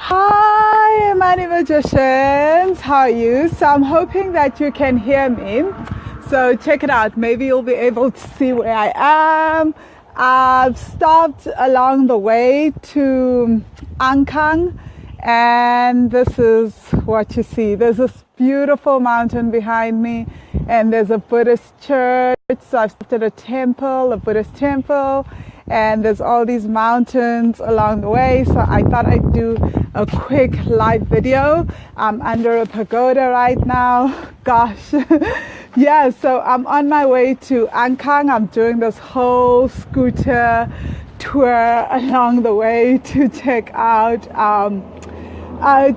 Hi, Money Magicians. How are you? So I'm hoping that you can hear me. So check it out. Maybe you'll be able to see where I am. I've stopped along the way to Ankang, and this is what you see. There's this beautiful mountain behind me, and there's a Buddhist church. So I've stopped at a temple, a Buddhist temple, and there's all these mountains along the way. So I thought I'd do a quick live video. I'm under a pagoda right now. Gosh. Yeah, so I'm on my way to Ankang. I'm doing this whole scooter tour along the way to check out,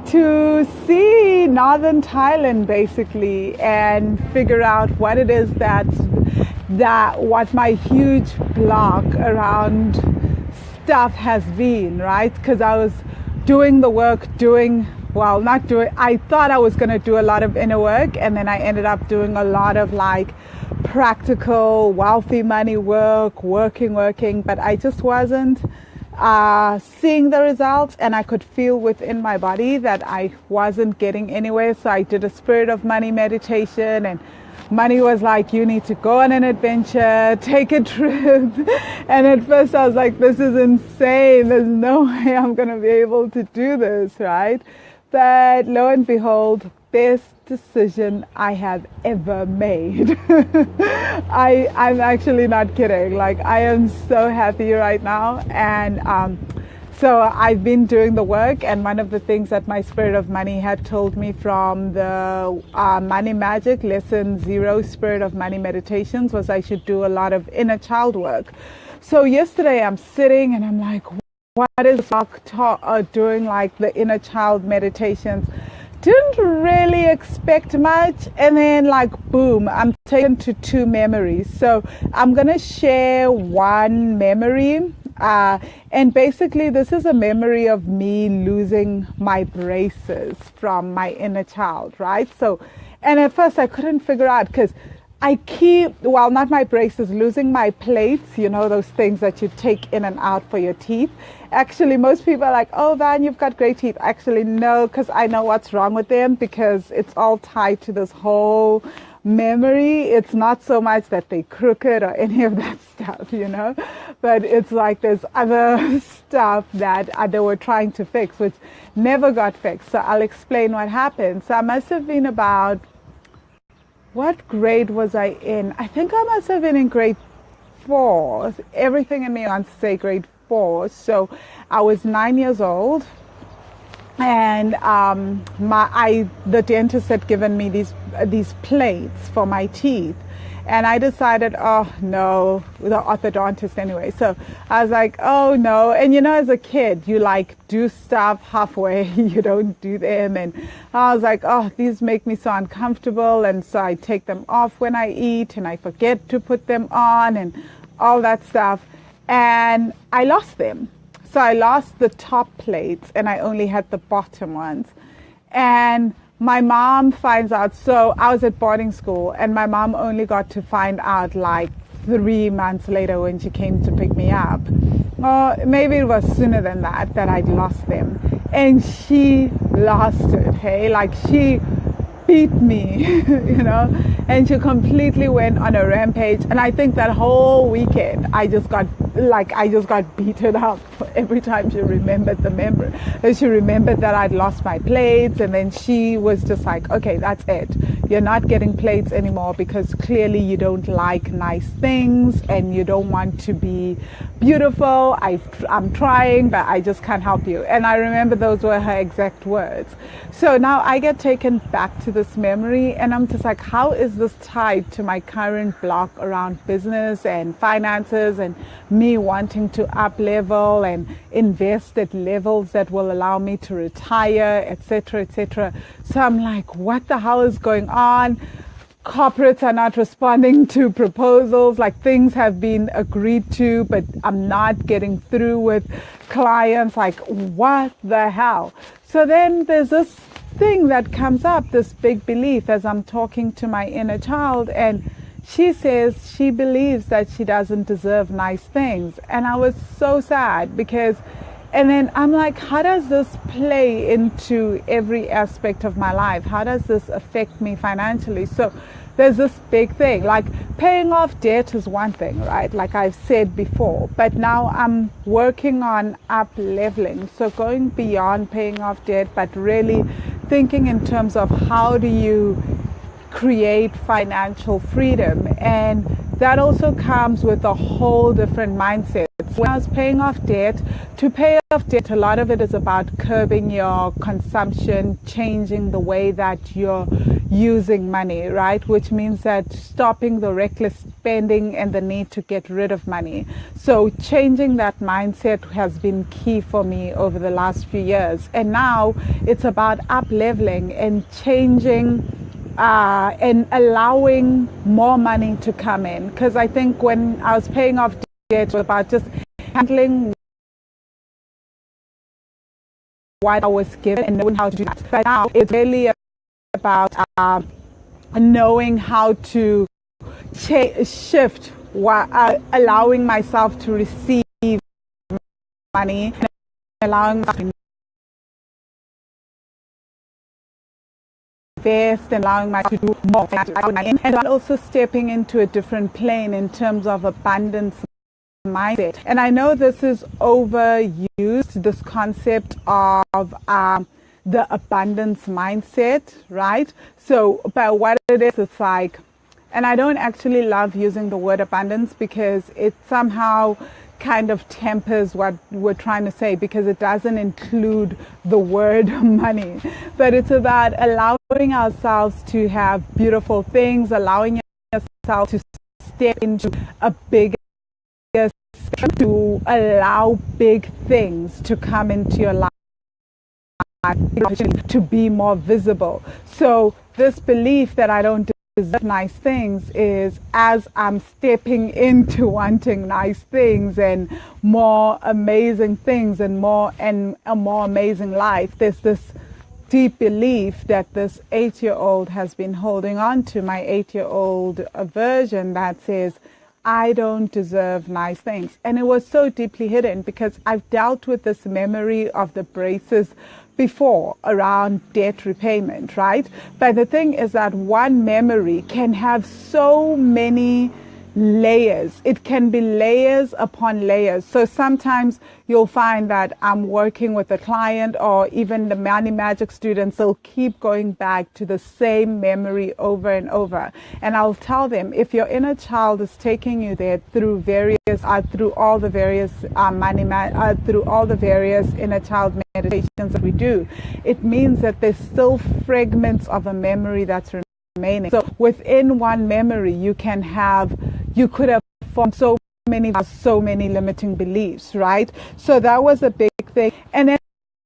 to see northern Thailand basically, and figure out what it is what my huge block around stuff has been, right? Because I was doing the work, I thought I was going to do a lot of inner work, and then I ended up doing a lot of like practical, wealthy money work, working, but I just wasn't seeing the results, and I could feel within my body that I wasn't getting anywhere. So I did a spirit of money meditation, and money was like, you need to go on an adventure, take a trip. And at first I was like, this is insane. There's no way I'm going to be able to do this, right? But lo and behold, best decision I have ever made. I'm actually not kidding. Like, I am so happy right now. And so I've been doing the work, and one of the things that my Spirit of Money had told me from the Money Magic Lesson 0 Spirit of Money meditations was I should do a lot of inner child work. So yesterday I'm sitting and I'm like, what is doing like the inner child meditations? Didn't really expect much, and then like boom, I'm taken to two memories. So I'm gonna share one memory. And basically this is a memory of me losing my braces from my inner child, right? So, and at first I couldn't figure out, because I not my braces, losing my plates, you know, those things that you take in and out for your teeth. Actually, most people are like, oh, Van, you've got great teeth. Actually, no, because I know what's wrong with them, because it's all tied to this whole memory. It's not so much that they crooked or any of that stuff, you know, but it's like there's other stuff that they were trying to fix, which never got fixed. So I'll explain what happened. So I must have been about, what grade was I in? I think I must have been in grade 4. Everything in me wants to say grade 4. So I was 9 years old. And the dentist had given me these plates for my teeth, and I decided, oh no, the orthodontist anyway. So I was like, oh no. And you know, as a kid, you like do stuff halfway, you don't do them. And I was like, oh, these make me so uncomfortable. And so I take them off when I eat, and I forget to put them on, and all that stuff. And I lost them. So I lost the top plates, and I only had the bottom ones. And my mom finds out, so I was at boarding school, and my mom only got to find out like 3 months later when she came to pick me up. Or maybe it was sooner than that I'd lost them. And she lost it, hey? Like, she beat me, you know, and she completely went on a rampage. And I think that whole weekend I just got beaten up every time she remembered the memory. She remembered that I'd lost my plates, and then she was just like, okay, that's it. You're not getting plates anymore, because clearly you don't like nice things and you don't want to be beautiful. I'm trying, but I just can't help you. And I remember those were her exact words. So now I get taken back to this memory, and I'm just like, how is this tied to my current block around business and finances, and me wanting to up level and invest at levels that will allow me to retire, etc., etc. So I'm like, what the hell is going on? Corporates are not responding to proposals. Like, things have been agreed to, but I'm not getting through with clients. Like, what the hell? So then there's this thing that comes up, this big belief, as I'm talking to my inner child, and she says she believes that she doesn't deserve nice things. And I was so sad, because And then I'm like, how does this play into every aspect of my life? How does this affect me financially? So there's this big thing, like paying off debt is one thing, right? Like I've said before, but now I'm working on up leveling. So going beyond paying off debt, but really thinking in terms of how do you create financial freedom. And that also comes with a whole different mindset. When I was paying off debt, to pay off debt, a lot of it is about curbing your consumption, changing the way that you're using money, right? Which means that stopping the reckless spending and the need to get rid of money. So changing that mindset has been key for me over the last few years. And now it's about up leveling and changing and allowing more money to come in. Because I think when I was paying off debt, it was about just handling what I was given and knowing how to do that. But now it's really about knowing how to shift, allowing myself to receive money, and allowing myself to invest, and allowing myself to do more, and also stepping into a different plane in terms of abundance mindset. And I know this is overused, this concept of the abundance mindset, right? So, but what it is, it's like, and I don't actually love using the word abundance because it somehow kind of tempers what we're trying to say, because it doesn't include the word money. But it's about allowing ourselves to have beautiful things, allowing yourself to step into a bigger, to allow big things to come into your life, to be more visible. So this belief that I don't deserve nice things is, as I'm stepping into wanting nice things and more amazing things and a more amazing life, there's this deep belief that this 8-year-old has been holding on to, my 8-year-old version that says, I don't deserve nice things. And it was so deeply hidden because I've dealt with this memory of the braces before around debt repayment, right? But the thing is that one memory can have so many layers. It can be layers upon layers. So sometimes you'll find that I'm working with a client, or even the Money Magic students, they'll keep going back to the same memory over and over. And I'll tell them, if your inner child is taking you there through through all the various inner child meditations that we do, it means that there's still fragments of a memory that's remaining. So within one memory, you could have formed so many limiting beliefs, right? So that was a big thing. And then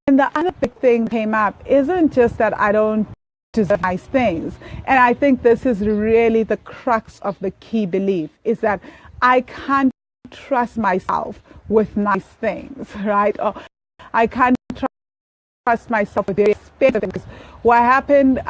the other big thing came up isn't just that I don't deserve nice things. And I think this is really the crux of the key belief, is that I can't trust myself with nice things, right? Or I can't trust myself with very expensive things. What happened,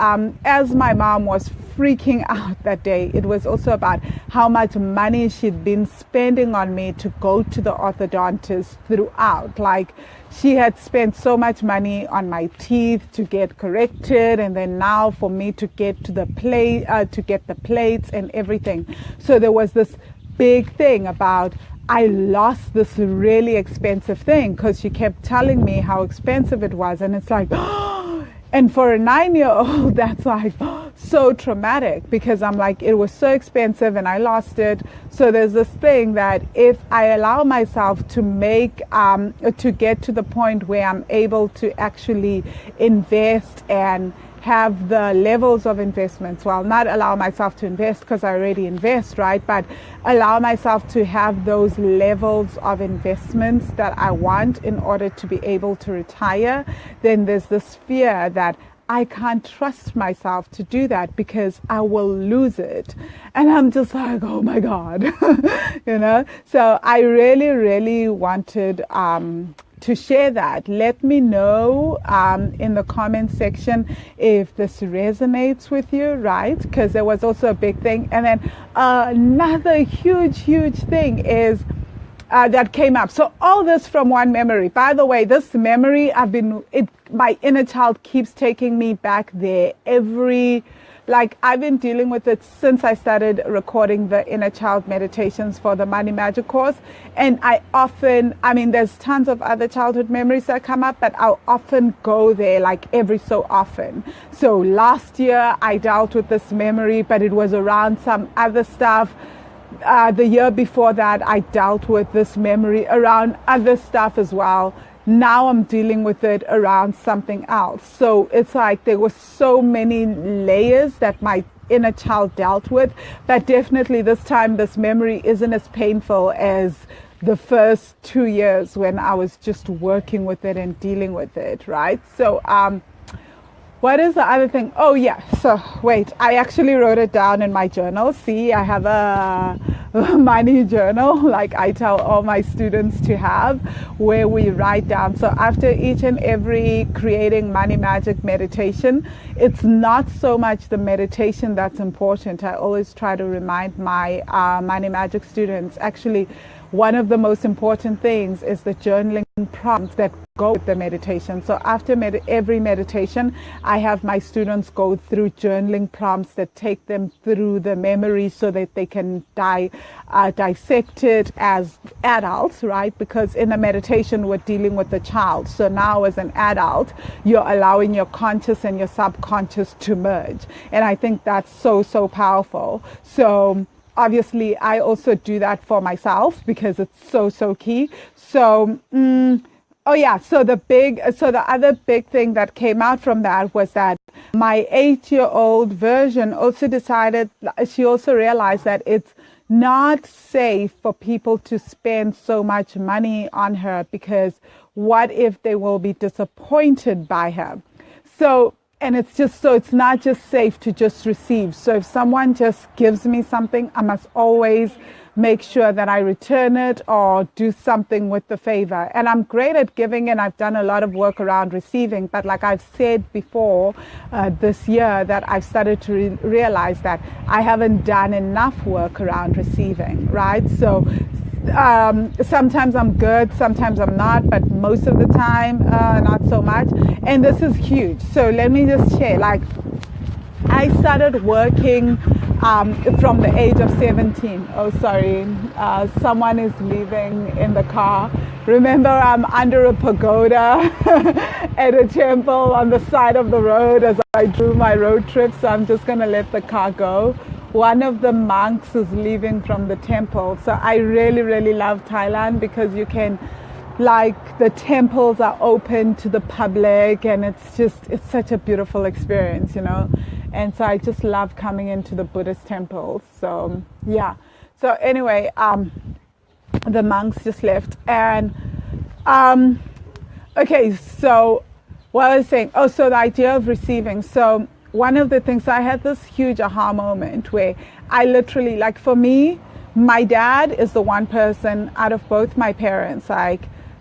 as my mom was freaking out that day, it was also about how much money she'd been spending on me to go to the orthodontist throughout. Like, she had spent so much money on my teeth to get corrected, and then now for me to get to the plates and everything. So there was this big thing about, I lost this really expensive thing because she kept telling me how expensive it was. And it's like, and for a 9-year-old, that's like so traumatic, because I'm like, it was so expensive and I lost it. So there's this thing that if I allow myself to to get to the point where I'm able to actually invest and have the levels of investments, well, not allow myself to invest because I already invest, right? But allow myself to have those levels of investments that I want in order to be able to retire, then there's this fear that I can't trust myself to do that because I will lose it. And I'm just like, oh my God, So I really, really wanted to share that. Let me know in the comment section if this resonates with you, right? Because there was also a big thing. And then another huge thing is, that came up. So all this from one memory. By the way, this memory, my inner child keeps taking me back there I've been dealing with it since I started recording the inner child meditations for the Money Magic course. And there's tons of other childhood memories that come up, but I'll often go there like every so often. So last year I dealt with this memory, but it was around some other stuff. The year before that, I dealt with this memory around other stuff as well. Now I'm dealing with it around something else. So it's like there were so many layers that my inner child dealt with, but definitely this time this memory isn't as painful as the first 2 years when I was just working with it and dealing with it, right? So what is the other thing? Oh yeah, so wait, I actually wrote it down in my journal. See, I have a money journal like I tell all my students to have, where we write down. So after each and every creating Money Magic meditation, it's not so much the meditation that's important. I always try to remind my Money Magic students, actually one of the most important things is the journaling prompts that go with the meditation. So after every meditation, I have my students go through journaling prompts that take them through the memory so that they can dissect it as adults, right? Because in the meditation, we're dealing with the child. So now as an adult, you're allowing your conscious and your subconscious to merge. And I think that's so, so powerful. So obviously, I also do that for myself because it's so, so key. So, so the other big thing that came out from that was that my 8-year-old version also she also realized that it's not safe for people to spend so much money on her, because what if they will be disappointed by her? And it's not just safe to just receive. So if someone just gives me something, I must always make sure that I return it or do something with the favor. And I'm great at giving, and I've done a lot of work around receiving. But like I've said before, this year that I've started to realize that I haven't done enough work around receiving, right? So sometimes I'm good, sometimes I'm not, but most of the time, not so much. And this is huge. So let me just share, I started working from the age of 17. Oh, sorry. Someone is leaving in the car. Remember, I'm under a pagoda at a temple on the side of the road as I do my road trip. So I'm just going to let the car go. One of the monks is leaving from the temple. So I really, really love Thailand because you can, the temples are open to the public, and it's such a beautiful experience, And so I just love coming into the Buddhist temples. So, yeah. So anyway, the monks just left. And, okay, so what I was saying, so the idea of receiving. So one of the things, I had this huge aha moment where I literally, for me, my dad is the one person out of both my parents,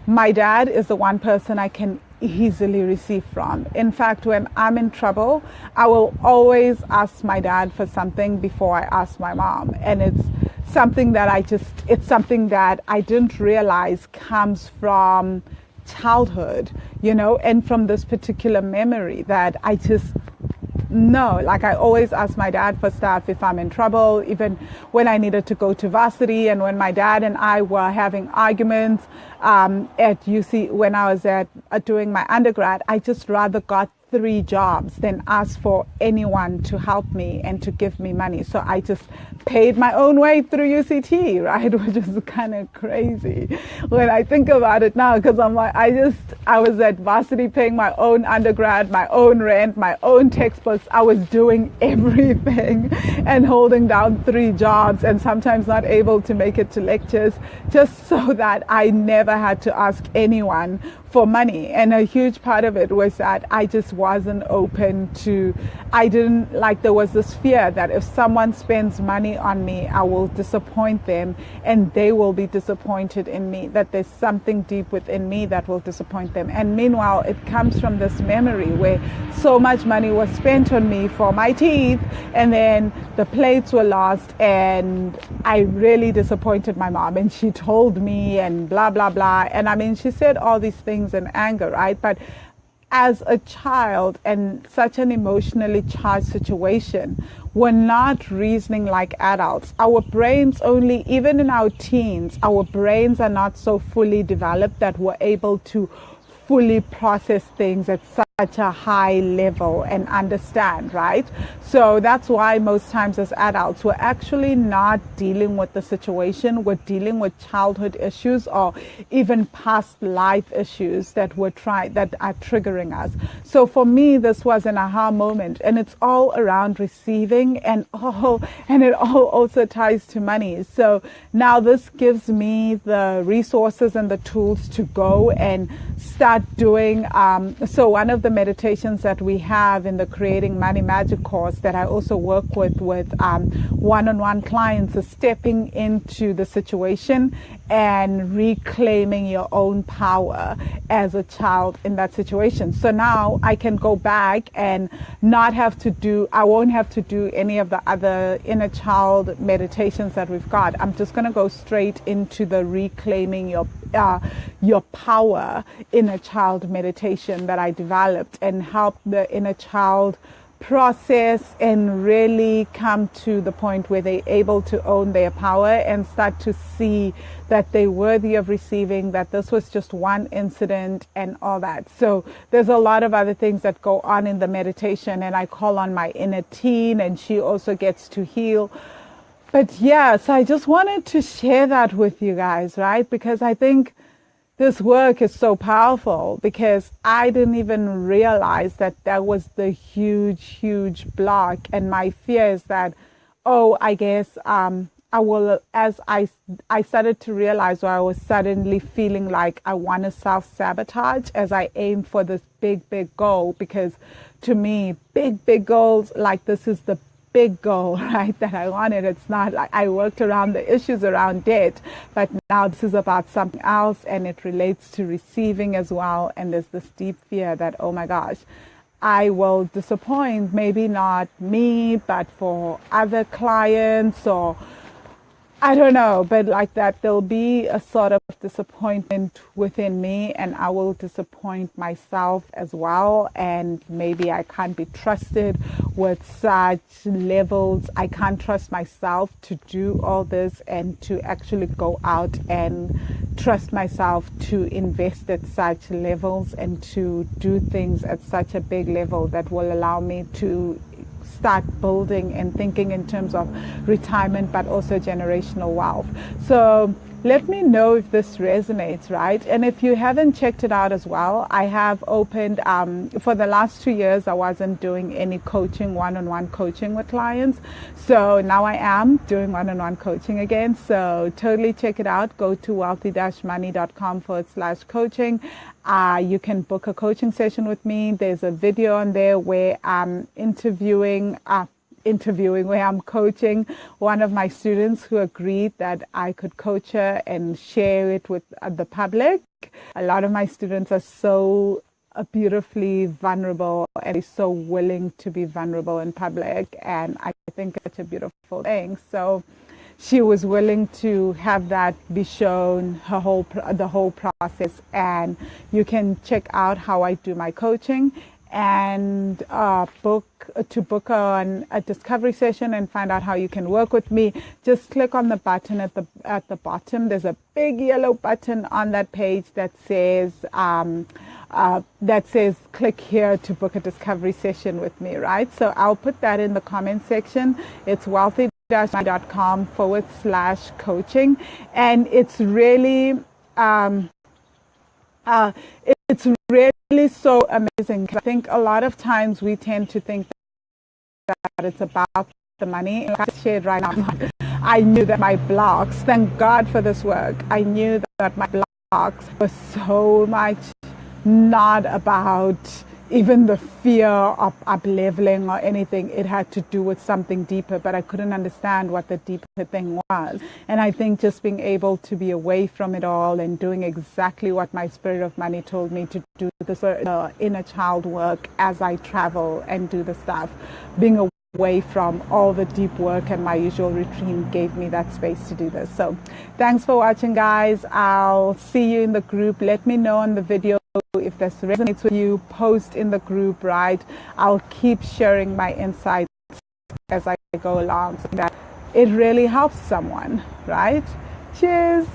my dad is the one person I can easily receive from. In fact, when I'm in trouble, I will always ask my dad for something before I ask my mom. And it's something that I didn't realize comes from childhood, and from this particular memory that I just know. I always ask my dad for stuff if I'm in trouble, even when I needed to go to varsity, and when my dad and I were having arguments at UC when I was doing my undergrad, I just rather got 3 jobs than ask for anyone to help me and to give me money. So I just paid my own way through UCT, right? Which is kind of crazy when I think about it now, because I'm I was at varsity paying my own undergrad, my own rent, my own textbooks. I was doing everything and holding down 3 jobs, and sometimes not able to make it to lectures, just so that I never had to ask anyone for money. And a huge part of it was that I just wasn't open to, I didn't like, there was this fear that if someone spends money on me, I will disappoint them and they will be disappointed in me, that there's something deep within me that will disappoint them. And meanwhile, it comes from this memory where so much money was spent on me for my teeth, and then the plates were lost, and I really disappointed my mom, and she told me and blah, blah, blah. And I mean, she said all these things in anger, right? But as a child and such an emotionally charged situation, we're not reasoning like adults. Our brains only, even in our teens, our brains are not so fully developed that we're able to fully process things at such a high level and understand, right? So that's why most times as adults, we're actually not dealing with the situation. We're dealing with childhood issues or even past life issues that that are triggering us. So for me, this was an aha moment, and it's all around receiving, and it all also ties to money. So now this gives me the resources and the tools to go and start doing. So one of the meditations that we have in the Creating Money Magic course that I also work with one-on-one clients is stepping into the situation and reclaiming your own power as a child in that situation. So now I can go back and I won't have to do any of the other inner child meditations that we've got. I'm just going to go straight into the reclaiming your power inner child meditation that I developed, and help the inner child process and really come to the point where they're able to own their power and start to see that they're worthy of receiving, that this was just one incident and all that. So there's a lot of other things that go on in the meditation, and I call on my inner teen, and she also gets to heal. But yeah, so I just wanted to share that with you guys, right? Because I think this work is so powerful, because I didn't even realize that was the huge block. And my fear is that, I guess I will, as I started to realize, or I was suddenly feeling like I want to self-sabotage as I aim for this big goal. Because to me, big goals, like, this is the big goal, right, that I wanted. It's not like I worked around the issues around debt, but now this is about something else, and it relates to receiving as well. And there's this deep fear that, oh my gosh, I will disappoint, maybe not me, but for other clients, or I don't know, but like that there'll be a sort of disappointment within me, and I will disappoint myself as well. And maybe I can't be trusted with such levels. I can't trust myself to do all this and to actually go out and trust myself to invest at such levels and to do things at such a big level that will allow me to start building and thinking in terms of retirement, but also generational wealth. So let me know if this resonates, right? And if you haven't checked it out as well, I have opened, for the last 2 years, I wasn't doing any coaching, one-on-one coaching with clients. So now I am doing one-on-one coaching again. So totally check it out. Go to wealthy-money.com/coaching. You can book a coaching session with me. There's a video on there where I'm where I'm coaching one of my students who agreed that I could coach her and share it with the public. A lot of my students are so beautifully vulnerable, and is so willing to be vulnerable in public, and I think it's a beautiful thing. So she was willing to have that be shown, the whole process, and you can check out how I do my coaching and book on a discovery session and find out how you can work with me. Just click on the button at the bottom. There's a big yellow button on that page that says click here to book a discovery session with me, right? So I'll put that in the comment section. It's wealthy-money.com/coaching, and it's really it's really so amazing. I think a lot of times we tend to think that it's about the money. I shared right now, I knew that my blocks, thank God for this work, I knew that my blocks were so much not about even the fear of up-leveling or anything. It had to do with something deeper, but I couldn't understand what the deeper thing was. And I think just being able to be away from it all and doing exactly what my spirit of money told me to do, the inner child work as I travel and do the stuff, being away from all the deep work and my usual routine gave me that space to do this. So thanks for watching, guys. I'll see you in the group. Let me know on the video if this resonates with you. Post in the group, right? I'll keep sharing my insights as I go along so that it really helps someone, right? Cheers.